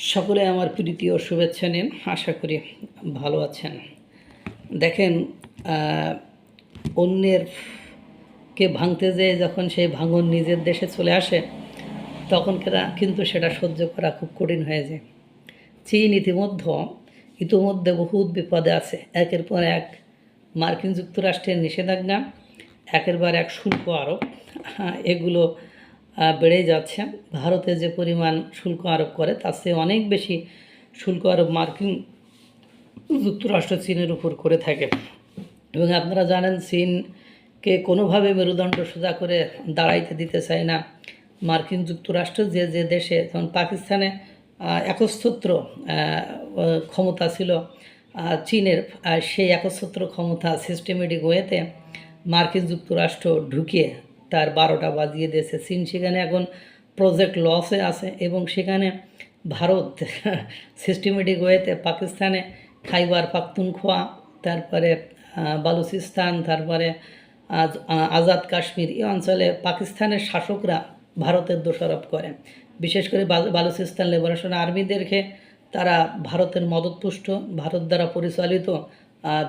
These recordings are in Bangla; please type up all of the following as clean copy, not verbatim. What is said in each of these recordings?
সকলে আমার প্রীতি ও শুভেচ্ছা নিন। আশা করি ভালো আছেন। দেখেন, অন্যের কে ভাঙতে যেয়ে যখন সেই ভাঙন নিজের দেশে চলে আসে তখন কিন্তু সেটা সহ্য করা খুব কঠিন হয়ে যায়। চীন ইতিমধ্যে বহুত বিপদে আছে। একের পর এক মার্কিন যুক্তরাষ্ট্রের নিষেধাজ্ঞা, একের পর এক শুল্ক আরোপ, এগুলো বেড়েই যাচ্ছে। ভারতে যে পরিমাণ শুল্ক আরোপ করে তার চেয়ে অনেক বেশি শুল্ক আরোপ মার্কিন যুক্তরাষ্ট্র চীনের উপর করে থাকে। এবং আপনারা জানেন, চীনকে কোনোভাবে মেরুদণ্ড সোজা করে দাঁড়াইতে দিতে চায় না মার্কিন যুক্তরাষ্ট্র। যে যে দেশে, যেমন পাকিস্তানে একচ্ছত্র ক্ষমতা ছিল চীনের, সেই একচ্ছত্র ক্ষমতা সিস্টেমেটিক ওয়েতে মার্কিন যুক্তরাষ্ট্র ঢুকিয়ে তার 12টা বাজিয়ে দিয়েছে। চীন সেখানে এখন প্রজেক্ট লসে আছে এবং সেখানে ভারত সিস্টেমেটিক ওয়েতে পাকিস্তানে খাইবার পাখতুনখোয়া, তারপরে বালুচিস্তান, তারপরে আজাদ কাশ্মীর, এই অঞ্চলে পাকিস্তানের শাসকরা ভারতের দোষারোপ করে। বিশেষ করে বালুচিস্তান লিবারেশন আর্মিদেরকে তারা ভারতের মদতপুষ্ট, ভারত দ্বারা পরিচালিত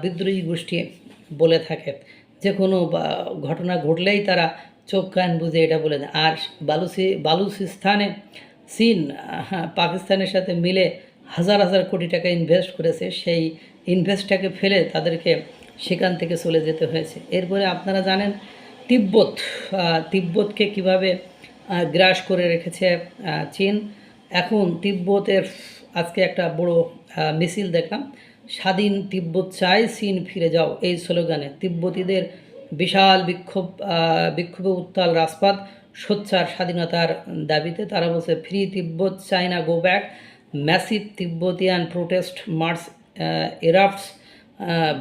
বিদ্রোহী গোষ্ঠী বলে থাকে। যে কোনো ঘটনা ঘটলেই তারা চোখ কান বুঝে এটা বলে দেয়। আর বালুচিস্তানে চীন পাকিস্তানের সাথে মিলে হাজার হাজার কোটি টাকা ইনভেস্ট করেছে। সেই ইনভেস্টটাকে ফেলে তাদেরকে সেখান থেকে চলে যেতে হয়েছে। এরপরে আপনারা জানেন তিব্বতকে কিভাবে গ্রাস করে রেখেছে চীন। এখন তিব্বতের আজকে একটা বড় মিছিল দেখলাম, স্বাধীন তিব্বত চাই, চীন ফিরে যাও, এই স্লোগানে তিব্বতীদের বিশাল বিক্ষোভে উত্তাল রাজপথ। সোচ্চার স্বাধীনতার দাবিতে তারা বলছে, free Tibet, China go back, massive Tibetan protest march erupts,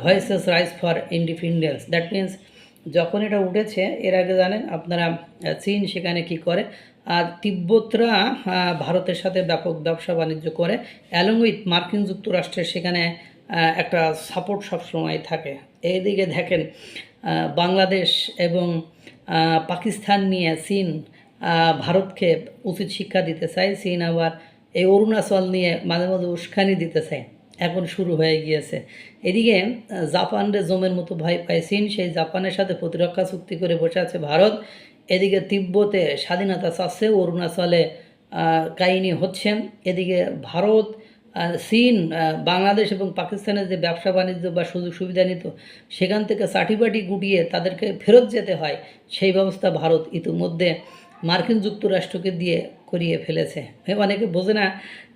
voices rise for independence. That means যখন এটা উঠেছে, এর আগে জানেন আপনারা চীন সেখানে কি করে, আর তিব্বতরা ভারতের সাথে ব্যাপক ব্যবসা বাণিজ্য করে, অ্যালং উইথ মার্কিন যুক্তরাষ্ট্রের সেখানে একটা সাপোর্ট সবসময় থাকে। এইদিকে দেখেন, বাংলাদেশ এবং পাকিস্তান নিয়ে চীন ভারতকে উচিত শিক্ষা দিতে চায়। চীন আবার এই অরুণাচল নিয়ে মাঝে মাঝে উস্কানি দিতে চায়, এখন শুরু হয়ে গিয়েছে। এদিকে জাপানরে জমের মতো ভয় পায় চীন, সেই জাপানের সাথে প্রতিরক্ষা চুক্তি করে বসে আছে ভারত। এদিকে তিব্বতে স্বাধীনতা চাচ্ছে, অরুণাচলে কাহিনী হচ্ছেন। এদিকে ভারত, চীন বাংলাদেশ এবং পাকিস্তানের যে ব্যবসা বাণিজ্য বা সুযোগ সুবিধা নিত, সেখান থেকে চাটিবাটি গুটিয়ে তাদেরকে ফেরত যেতে হয়, সেই ব্যবস্থা ভারত ইতিমধ্যে মার্কিন যুক্তরাষ্ট্রকে দিয়ে করিয়ে ফেলেছে। অনেকে বোঝে না,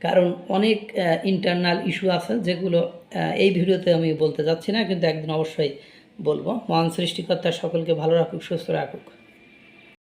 কারণ অনেক ইন্টারনাল ইস্যু আছে যেগুলো এই ভিডিওতে আমি বলতে যাচ্ছি না, কিন্তু একদিন অবশ্যই বলবো। মহান সৃষ্টিকর্তা সকলকে ভালো রাখুক, সুস্থ রাখুক।